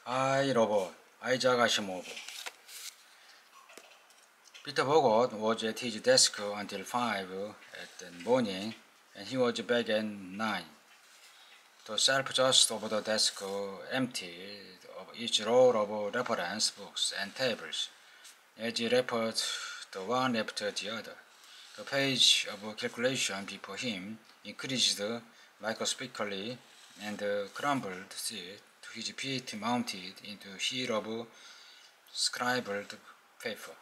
I robot, Isaac Asimov. Peter Bogot was at his desk until 5 at the morning, and he was back at 9. The shelf just over the desk emptied of each row of reference books and tables, as he referred the one after the other. The page of calculation before him increased microscopically, and the crumbled sheet to his feet mounted into a sheet of scribbled paper.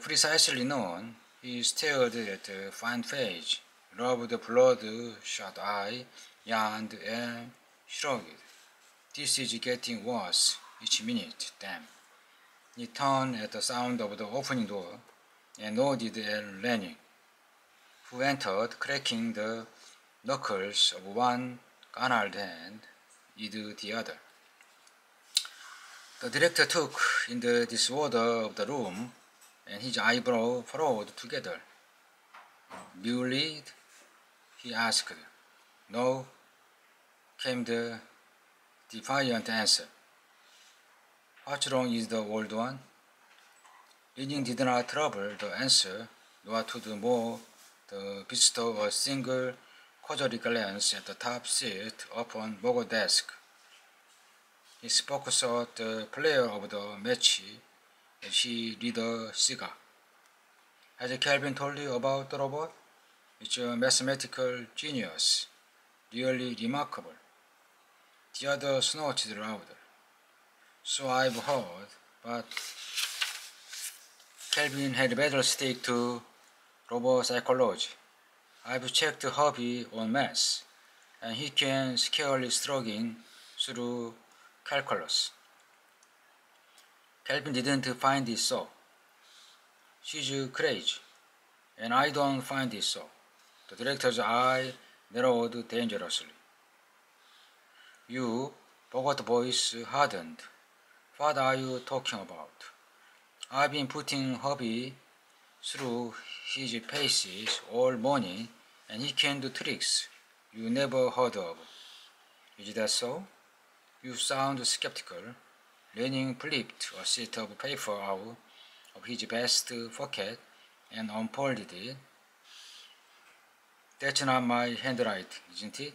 Precisely known, he stared at the fine page, rubbed the blood-shot eye, yawned, and shrugged. This is getting worse each minute, damn. He turned at the sound of the opening door and nodded at Lenny, who entered, cracking the knuckles of one gnarled hand with the other. The director took in the disorder of the room, and his eyebrow furrowed together. "Muley?" he asked. "No," came the defiant answer. "What's wrong is the old one?" Leaning did not trouble the answer, nor to do more than bestow a single cursory glance at the top seat upon Bogo's desk. He spoke at the player of the match as he lit a cigar. "Has Calvin told you about the robot? It's a mathematical genius, really remarkable." The other snorted louder. "So I've heard, but Calvin had better stick to robot psychology. I've checked Hobby on math, and he can scarcely struggle through calculus. Calvin didn't find it so. She's crazy, and I don't find it so." The director's eye narrowed dangerously. Bogot's voice hardened. "What are you talking about? I've been putting Hobby through his paces all morning, and he can do tricks you never heard of." "Is that so? You sound skeptical." Lenin flipped a sheet of paper out of his vest pocket and unfolded it. "That's not my handwriting, isn't it?"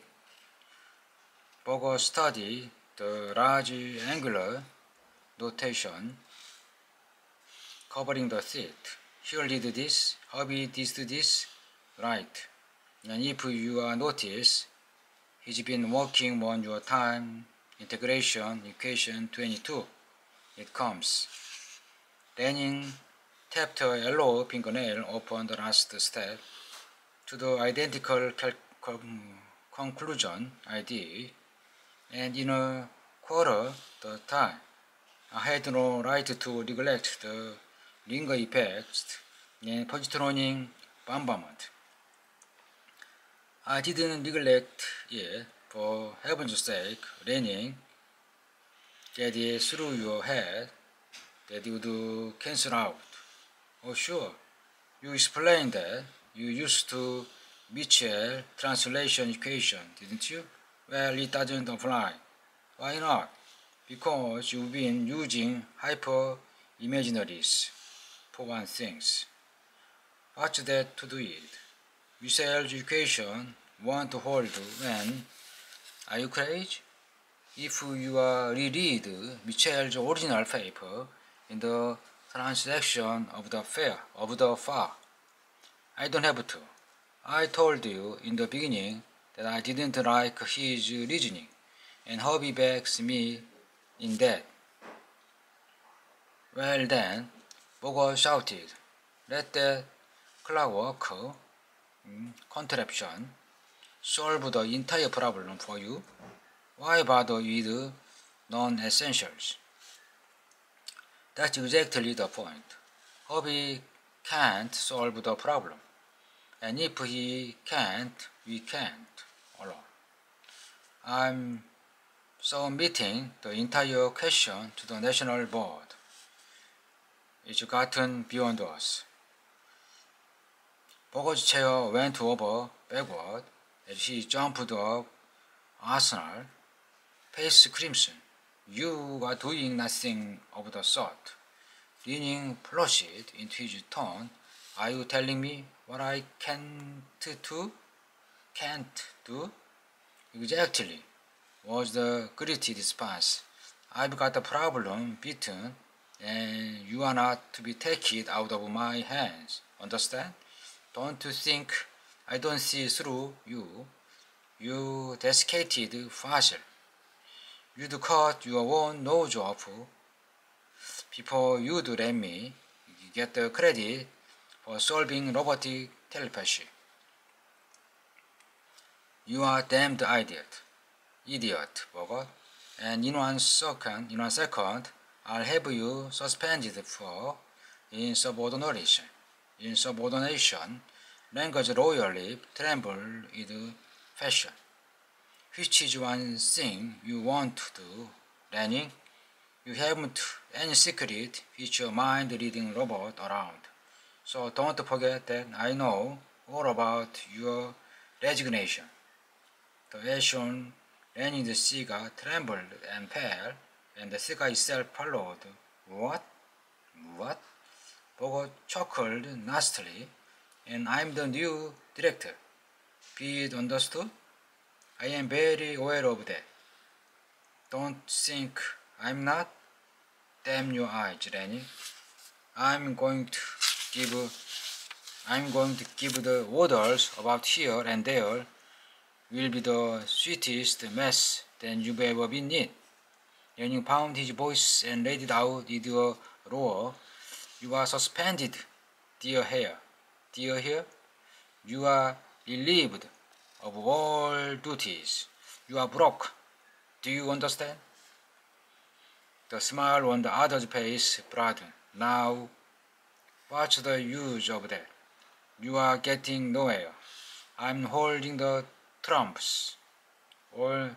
Bogo studied the large angular notation covering the sheet. "Here did this, Hobby did this, right. And if you notice, he's been working on your time integration equation 22. It comes." Lenin tapped a yellow fingernail upon the last step. "To the identical conclusion I did, and in a quarter the time. I had no right to neglect the Ringer effects and positronic bombardment." "I didn't neglect it, for heaven's sake, Lenin. Get it through your head that would cancel out." "Oh, sure. You explained that you used to Mitchell translation equation, didn't you?" "Well, it doesn't apply." "Why not?" "Because you've been using hyper-imaginaries, for one thing." "What's that to do with?" "Mitchell's equation won't hold when—" "Are you crazy? If you reread Mitchell's original paper in the transaction of the far. I don't have to. I told you in the beginning that I didn't like his reasoning, and Hobby backs me in that." "Well then," Bogo shouted, "let that clockwork contraption solve the entire problem for you. Why bother with non-essentials?" "That's exactly the point. Hobby can't solve the problem, and if he can't, we can't alone. I'm submitting the entire question to the National Board. It's gotten beyond us." Bogo's chair went over backward as he jumped up Arsenal, face crimson. You are doing nothing of the sort. Leaning flushed into his tone. Are you telling me what I can't do? Can't do? Exactly, was the gritty response. I've got a problem beaten, and you are not to be taken out of my hands. Understand? Don't you think I don't see through you? You desiccated fossil. You'd cut your own nose off before you'd let me get the credit for solving robotic telepathy. You are damned idiot, Bogot. And in 1 second, I'll have you suspended for insubordination. Insubordination, language royally trembled with fashion. Which is one thing you want to do, Lanning? You haven't any secret with your mind-reading robot around. So don't forget that I know all about your resignation. The action Lanning the cigar trembled and fell, and the cigar itself followed. What? What? Bogo chuckled nastily. And I'm the new director. Be it understood? I am very aware of that. Don't think I'm not? Damn your eyes, Lenny. I'm going to give the orders about here and there. Will be the sweetest mess than you've ever been in. Lenny found his voice and let it out with a roar. You are suspended, dear hair. Dear hair, you are relieved of all duties. You are broke. Do you understand? The smile on the other's face broadened. Now, what's the use of that? You are getting nowhere. I'm holding the trumps. All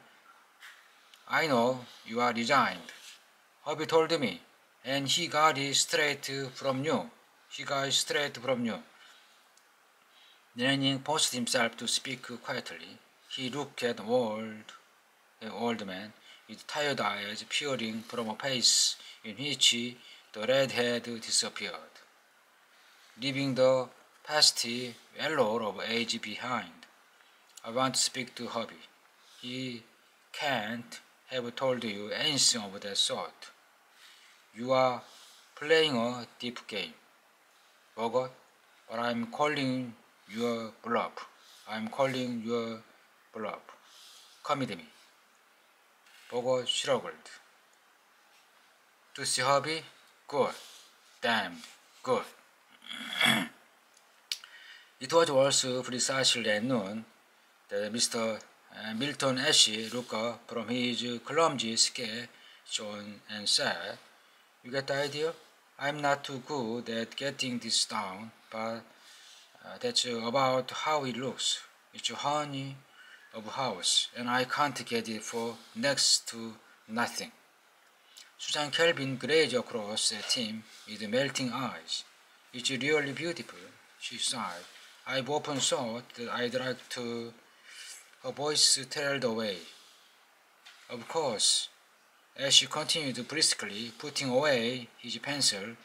I know, you are resigned. Hubby told me, and he got it straight from you. Lanning forced himself to speak quietly. He looked at the old man with tired eyes peering from a face in which the red had disappeared, leaving the pasty yellow of age behind. I want to speak to Hubby. He can't have told you anything of that sort. You are playing a deep game, Bogot, but I'm calling your bluff. Come with me. Bogot shrugged. To see Hubby? Good. Damn good. It was also precisely at noon that Mr. Milton Ashe looked up from his clumsy sketch and said, You get the idea? I'm not too good at getting this down, but that's about how it looks. It's a honey of a house, and I can't get it for next to nothing. Susan Kelvin gazed across at him with melting eyes. It's really beautiful, she sighed. I've often thought that I'd like to. Her voice trailed away. Of course, as she continued briskly putting away his pencil,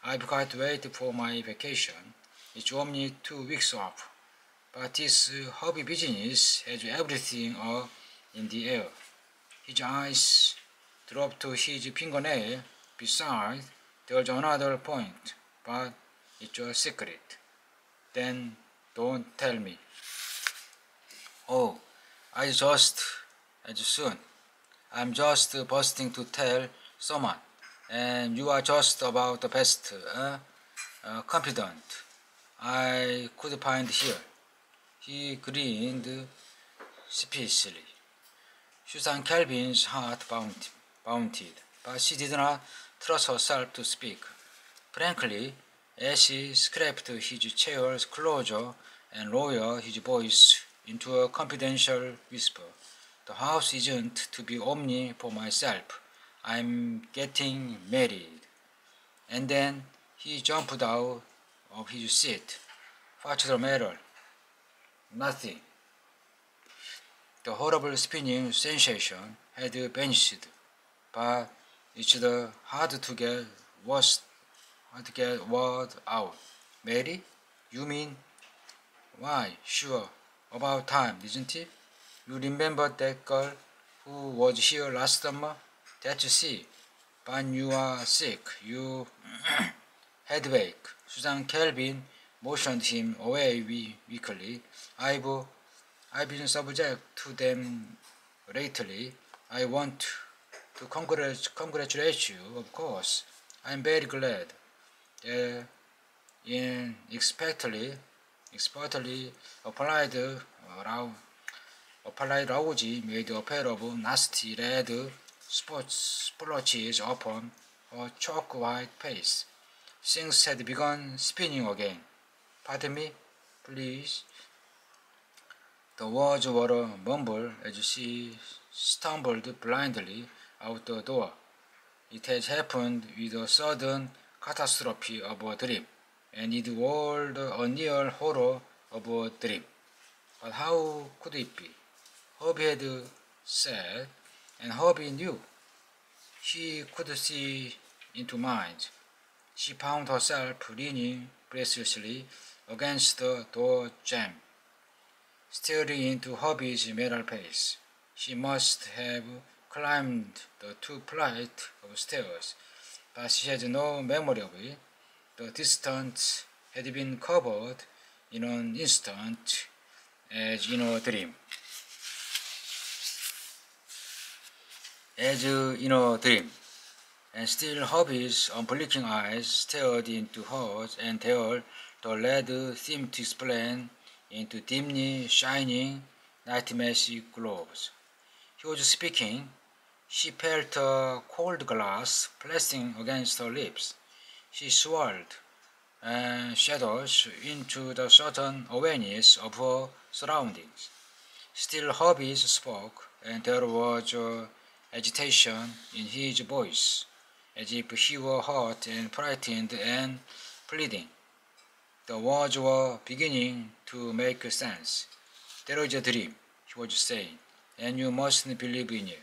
I've got to wait for my vacation. It's only 2 weeks off. But this hobby business has everything up in the air. His eyes dropped to his fingernail. Besides, there's another point, but it's a secret. Then don't tell me. Oh, as soon. I'm just bursting to tell someone, and you are just about the best confidant I could find here. He grinned sheepishly. Susan Kelvin's heart bounded, but she did not trust herself to speak. Frankly, as she scraped his chair closer and lowered his voice into a confidential whisper, the house isn't to be only for myself. I'm getting married. And then he jumped out of his seat. What's the matter? Nothing. The horrible spinning sensation had vanished. but it's hard to get word out. Mary? You mean? Why, sure. About time, isn't it? You remember that girl who was here last summer? That's she. But you are sick. You headache. Susan Kelvin motioned him away weakly. I've been subject to them lately. I want to congratulate you, of course. I'm very glad. Unexpectedly applied Rauji made a pair of nasty red sports splotches upon her chalk-white face. Things had begun spinning again. Pardon me, please. The words were a mumble as she stumbled blindly out the door. It had happened with a sudden catastrophe of a dream, and it was a near horror of a dream. But how could it be? Herbie had said, and Herbie knew. She could see into minds. She found herself leaning breathlessly against the door jamb, staring into Herbie's metal face. She must have climbed the 2 flights of stairs, but she had no memory of it. The distance had been covered in an instant, as in a dream. And still Herbie's unblinking eyes stared into hers, and there the lead seemed to explain into dimly shining, nightmarish globes. He was speaking. She felt a cold glass pressing against her lips. She swirled and shadows into the sudden awareness of her surroundings. Still Herbie spoke, and there was agitation in his voice, as if he were hurt and frightened and pleading. The words were beginning to make sense. There is a dream, he was saying, and you mustn't believe in it.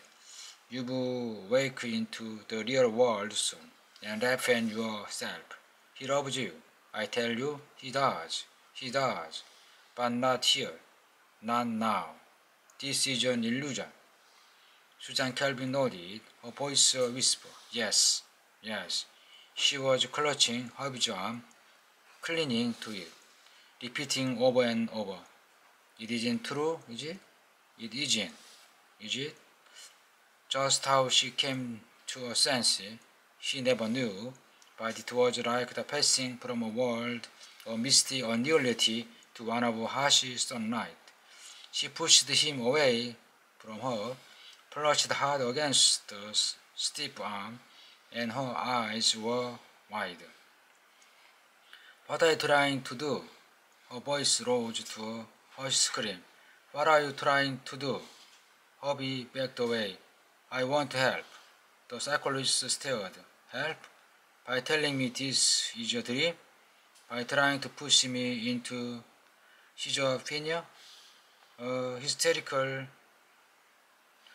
You will wake into the real world soon and defend yourself. He loves you. I tell you, he does. He does. But not here. Not now. This is an illusion. Susan Kelvin nodded, her voice a whisper. Yes, yes. She was clutching Herbie's arm, clinging to it, repeating over and over. It isn't true, is it? It isn't, is it? Just how she came to her senses, she never knew, but it was like the passing from a world of misty unreality to one of harsh sunlight. She pushed him away from her, clutched hard against the stiff arm, and her eyes were wide. What are you trying to do? Her voice rose to a harsh scream. What are you trying to do? Herbie backed away. I want to help. The psychologist stared. Help? By telling me this is a dream? By trying to push me into schizophrenia?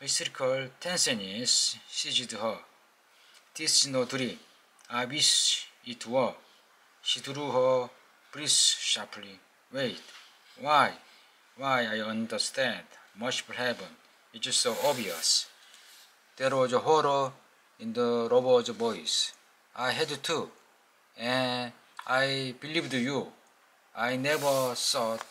Hysterical tenseness seized her. This is no dream. I wish it were. She drew her breath sharply. Wait. Why? Why, I understand. Merciful heaven. It's so obvious. There was a horror in the robot's voice. I had to, and I believed you. I never thought